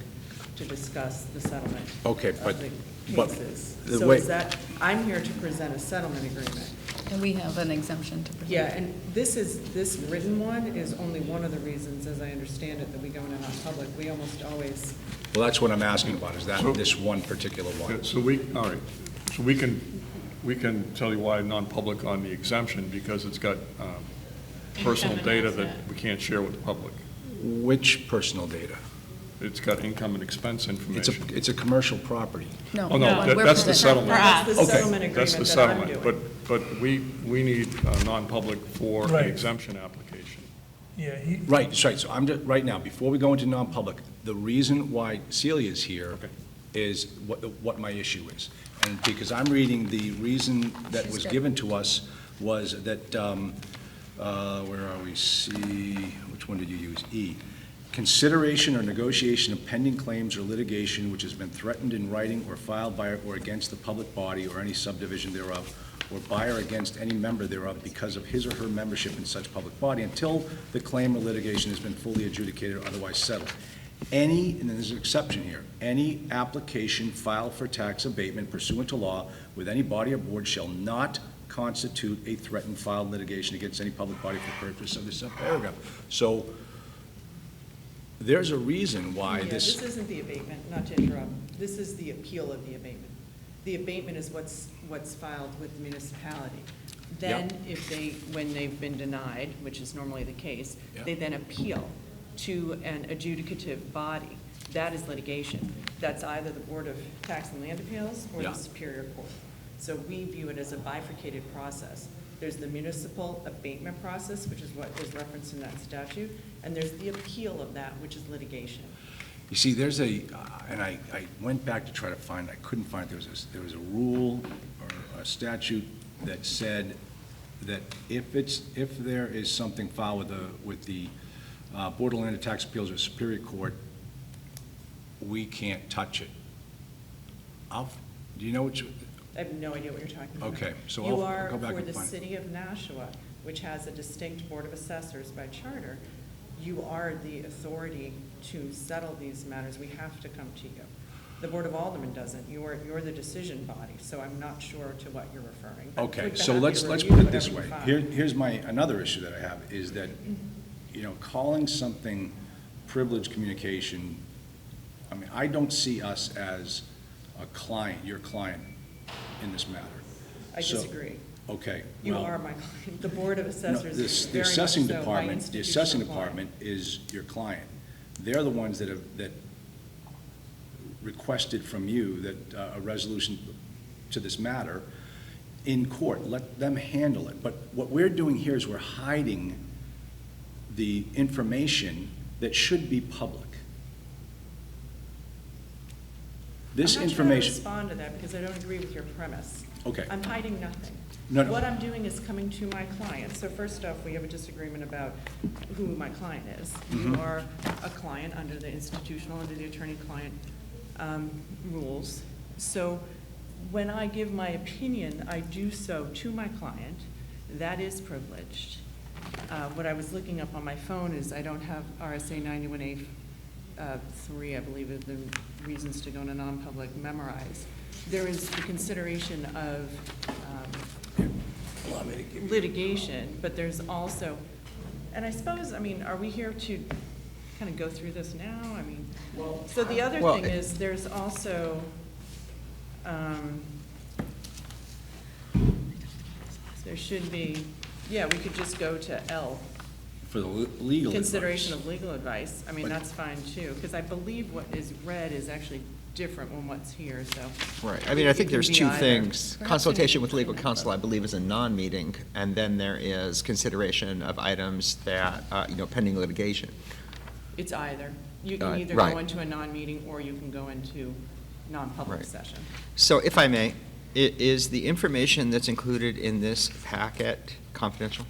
S9: to discuss the settlement
S4: Okay,
S9: of
S4: but
S9: the
S4: but
S9: cases.
S4: the
S9: So
S4: way-
S9: is that, I'm here to present a settlement agreement.
S1: And we have an exemption to present.
S9: Yeah, and this written one is only one of the reasons, as I understand it, that we go into non-public. We almost always,
S4: Well, that's what I'm asking about, is that
S6: So-
S4: this one particular one?
S6: Yeah, so all right, so we can tell you why non-public on the exemption, because it's got personal data that we can't share with the public.
S4: Which personal data?
S6: It's got income and expense information.
S4: It's a commercial property.
S1: No.
S6: Oh, no,
S1: we're
S6: that's the
S1: presenting-
S6: settlement.
S9: that's the
S4: Okay.
S9: settlement
S6: That's
S9: agreement
S6: the
S9: that I'm
S6: settlement,
S9: doing.
S6: but we need non-public for an
S2: Right.
S6: exemption application.
S2: Yeah,
S4: Right, that's right. So I'm, right now, before we go into non-public, the reason why Celia's here
S6: Okay.
S4: is what my issue is. And because I'm reading, the reason that
S1: She's
S4: was
S1: got-
S4: given to us was that, where are we? C, which one did you use? E. Consideration or negotiation of pending claims or litigation which has been threatened in writing or filed by or against the public body or any subdivision thereof, or by or against any member thereof because of his or her membership in such public body until the claim or litigation has been fully adjudicated or otherwise settled. Any, and there's an exception here, any application filed for tax abatement pursuant to law with any body or board shall not constitute a threatened filed litigation against any public body for purpose of this subparagraph. So there's a reason why
S9: Yeah,
S4: this.
S9: this isn't the abatement, not to interrupt. This is the appeal of the abatement. The abatement is what's filed with the municipality. Then if they, when they've been denied, which is normally the case,
S4: Yeah.
S9: they then appeal to an adjudicative body. That is litigation. That's either the Board of Tax and Land Appeals or
S4: Yeah.
S9: the Superior Court. So we view it as a bifurcated process. There's the municipal abatement process, which is what is referenced in that statute, and there's the appeal of that, which is litigation.
S4: You see, there's a, and I went back to try to find, I couldn't find, there was a rule or a statute that said that if there is something filed with the Board of Land and Tax Appeals or Superior Court, we can't touch it. Do you know what you,
S9: I have no idea what you're talking about.
S4: Okay, so
S9: You
S4: I'll
S9: are,
S4: go back
S9: for
S4: and
S9: the
S4: find it.
S9: city of Nashua, which has a distinct Board of Assessors by charter, you are the authority to settle these matters. We have to come to you. The Board of Aldermen doesn't. You're the decision body, so I'm not sure to what you're referring. But
S4: Okay,
S9: we'd be
S4: so
S9: happy
S4: let's
S9: to
S4: put
S9: review
S4: it this
S9: whatever
S4: way.
S9: you find.
S4: Here's another issue that I have, is that, calling something privileged communication, I mean, I don't see us as a client, your client, in this matter.
S9: I
S4: So-
S9: disagree.
S4: Okay.
S9: You
S4: well,
S9: are my client. The Board of
S4: no,
S9: Assessors
S4: the
S9: is very much
S4: assessing
S9: so my
S4: department, the assessing
S9: institutional client.
S4: department is your client. They're the ones that requested from you that a resolution to this matter in court. Let them handle it. But what we're doing here is we're hiding the information that should be public. This
S9: I'm not
S4: information.
S9: trying to respond to that because I don't agree with your premise.
S4: Okay.
S9: I'm hiding nothing.
S4: No, no.
S9: What I'm doing is coming to my client. So first off, we have a disagreement about who my client is. You
S4: Mhm.
S9: are a client under the attorney-client rules. So when I give my opinion, I do so to my client. That is privileged. What I was looking up on my phone is I don't have RSA 91A 3, I believe, is the reasons to go into non-public memorized. There is the consideration of litigation, but there's also, and I suppose, I mean, are we here to kind of go through this now? I mean, so the other
S5: Well,
S9: thing is, there's also, there should be, yeah, we could just go to L.
S4: For the legal
S9: Consideration
S4: advice.
S9: of legal advice. I mean,
S4: But-
S9: that's fine too, because I believe what is read is actually different than what's here, so.
S5: Right, I mean, I
S9: it
S5: think
S9: can
S5: there's
S9: be
S5: two
S9: either.
S5: things.
S9: Perhaps
S5: Consultation
S9: we
S5: with
S9: need to
S5: legal
S9: clean that
S5: counsel, I
S9: up.
S5: believe, is a non-meeting, and then there is consideration of items that, pending litigation.
S9: It's either. You can either
S5: right.
S9: go into a non-meeting or you can go into non-public
S5: Right.
S9: session.
S5: So if I may, is the information that's included in this packet confidential?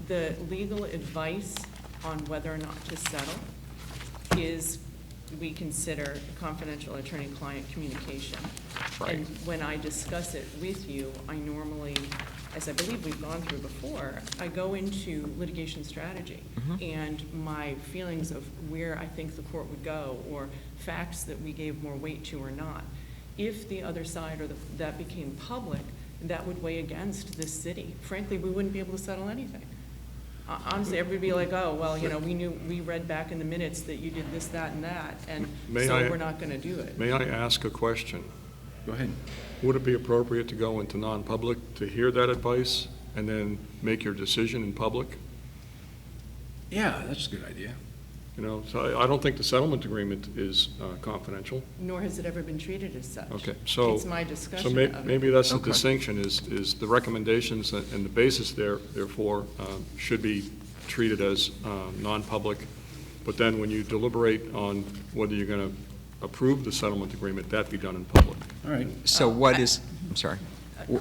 S9: The legal advice on whether or not to settle is, we consider confidential attorney-client communication.
S5: Right.
S9: And when I discuss it with you, I normally, as I believe we've gone through before, I go into litigation strategy and my feelings of where I think the court would go, or facts that we gave more weight to or not. If the other side or that became public, that would weigh against this city. Frankly, we wouldn't be able to settle anything. Honestly, everybody would be like, oh, well, we read back in the minutes that you did this, that, and that, and
S6: May
S9: so
S6: I-
S9: we're not gonna do it.
S6: May I ask a question?
S4: Go ahead.
S6: Would it be appropriate to go into non-public to hear that advice and then make your decision in public?
S4: Yeah, that's a good idea.
S6: So I don't think the settlement agreement is confidential.
S9: Nor has it ever been treated as such.
S6: Okay, so.
S9: It's my
S6: So
S9: discussion of it.
S6: maybe that's the
S5: Okay.
S6: distinction, is the recommendations and the basis therefore should be treated as non-public, but then when you deliberate on whether you're going to approve the settlement agreement, that be done in public.
S4: All right.
S5: So what is, I'm sorry,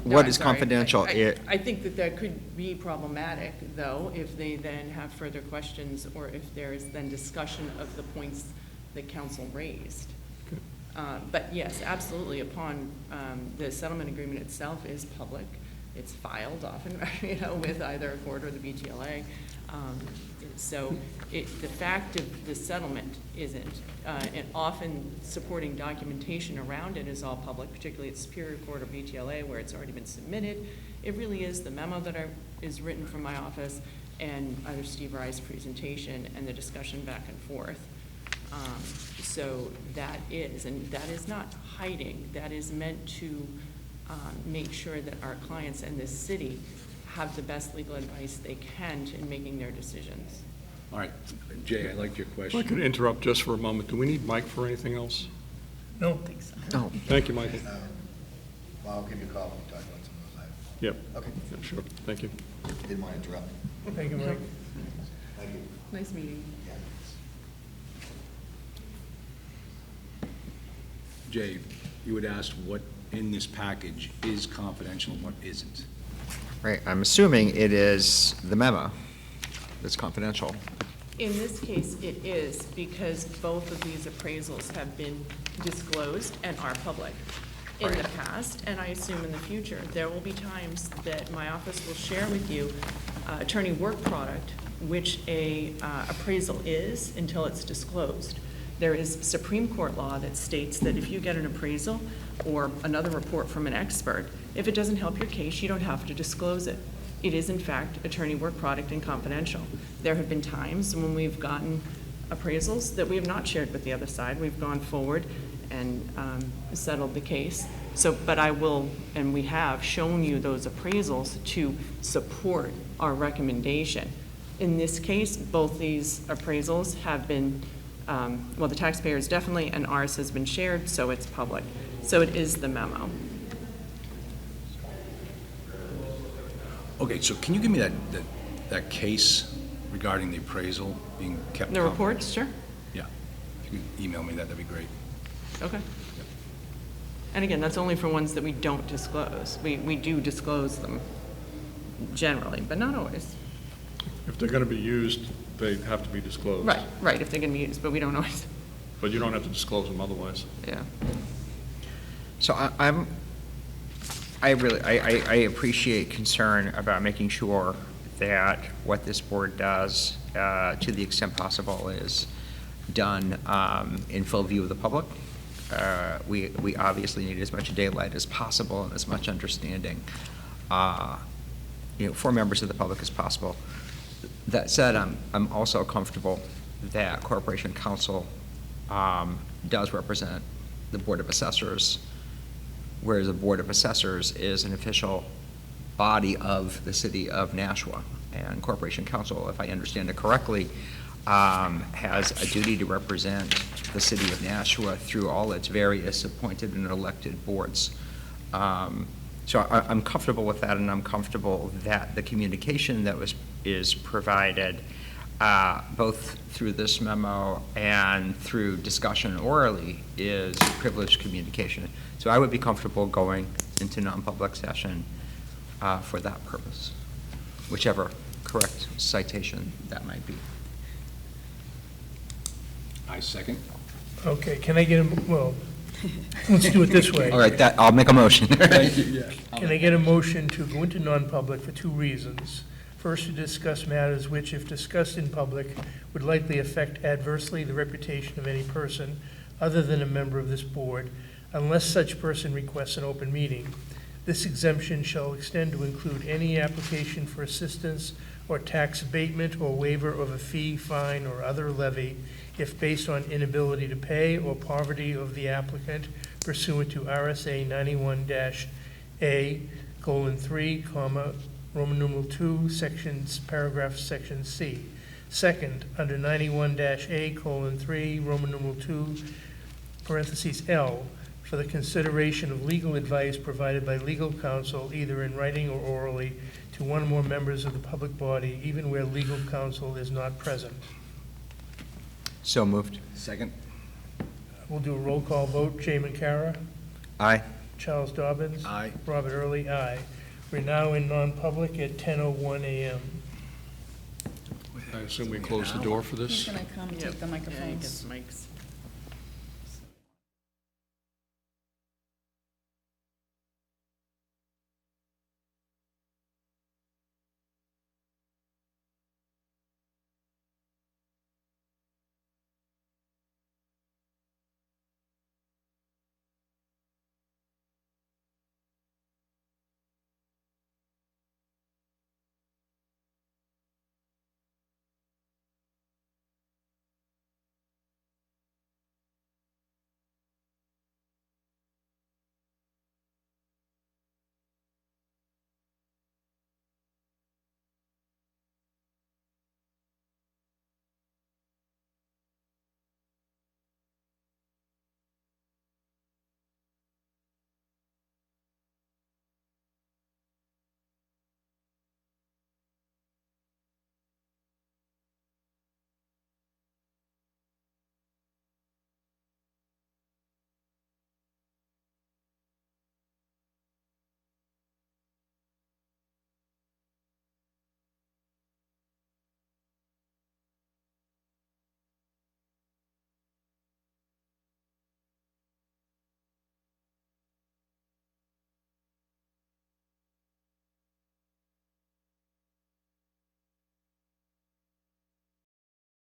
S5: what is confidential?
S9: I think that could be problematic, though, if they then have further questions, or if there is then discussion of the points that council raised. But yes, absolutely, upon, the settlement agreement itself is public. It's filed often, with either a court or the BTLA. So the fact of the settlement isn't, and often supporting documentation around it is all public, particularly at Superior Court or BTLA where it's already been submitted. It really is the memo that is written from my office and either Steve or I's presentation and the discussion back and forth. So that is, and that is not hiding, that is meant to make sure that our clients and this city have the best legal advice they can in making their decisions.
S4: All right, Jay, I liked your
S6: If I could
S4: question.
S6: interrupt just for a moment, do we need Mike for anything else?
S2: No,
S9: I think so.
S5: Oh,
S6: Thank you, Michael.
S3: Well, I'll give you a call when we talk about some of those items.
S6: Yep,
S3: Okay,
S6: yeah, sure, thank you.
S3: didn't want to interrupt.
S2: thank you, Mike.
S3: Thank you.
S9: Nice meeting you.
S3: Yeah.
S4: Jay, you had asked what in this package is confidential and what isn't.
S5: right, I'm assuming it is the memo. that's confidential?
S9: In this case, it is, because both of these appraisals have been disclosed and are public in the past, and I assume in the future. There will be times that my office will share with you attorney work product, which a appraisal is, until it's disclosed. There is Supreme Court law that states that if you get an appraisal or another report from an expert, if it doesn't help your case, you don't have to disclose it. It is, in fact, attorney work product and confidential. There have been times when we've gotten appraisals that we have not shared with the other side. We've gone forward and settled the case. So, but I will, and we have shown you those appraisals to support our recommendation. In this case, both these appraisals have been, well, the taxpayers definitely, and ours has been shared, so it's public. So it is the memo.
S4: Okay, so can you give me that case regarding the appraisal being kept?
S9: The reports, sure.
S4: Yeah. If you could email me that, that'd be great.
S9: Okay. And again, that's only for ones that we don't disclose. We do disclose them generally, but not always.
S6: If they're going to be used, they have to be disclosed.
S9: Right, if they're going to be used, but we don't always.
S6: But you don't have to disclose them otherwise.
S9: Yeah.
S5: So I appreciate concern about making sure that what this board does, to the extent possible, is done in full view of the public. We obviously need as much daylight as possible and as much understanding, for members of the public as possible. That said, I'm also comfortable that Corporation Counsel does represent the Board of Assessors, whereas the Board of Assessors is an official body of the city of Nashua. And Corporation Counsel, if I understand it correctly, has a duty to represent the city of Nashua through all its various appointed and elected boards. So I'm comfortable with that, and I'm comfortable that the communication that is provided, both through this memo and through discussion orally, is privileged communication. So I would be comfortable going into non-public session for that purpose, whichever correct citation that might be.
S4: I second.
S2: Okay, can I get well, let's do it this way.
S5: All right, I'll make a motion.
S4: Thank you, yeah.
S2: Can I get a motion to go into non-public for two reasons? First, to discuss matters which, if discussed in public, would likely affect adversely the reputation of any person other than a member of this board, unless such person requests an open meeting. This exemption shall extend to include any application for assistance or tax abatement or waiver of a fee, fine, or other levy if based on inability to pay or poverty of the applicant pursuant to RSA 91-A:3, Roman numeral 2, paragraph section C. Second, under 91-A:3, Roman numeral 2, parentheses L, for the consideration of legal advice provided by legal counsel, either in writing or orally, to one or more members of the public body, even where legal counsel is not present.
S5: So moved.
S4: Second.
S2: We'll do a roll call vote. Jay Mancara,
S5: Aye.
S2: Charles Dobbins.
S4: Aye.
S2: Robert Early, aye. We're now in non-public at 10:01 a.m.
S6: I assume we close the door for
S1: He's
S6: this?
S1: going to come take the
S9: Yeah, I
S1: microphones.
S9: guess Mike's.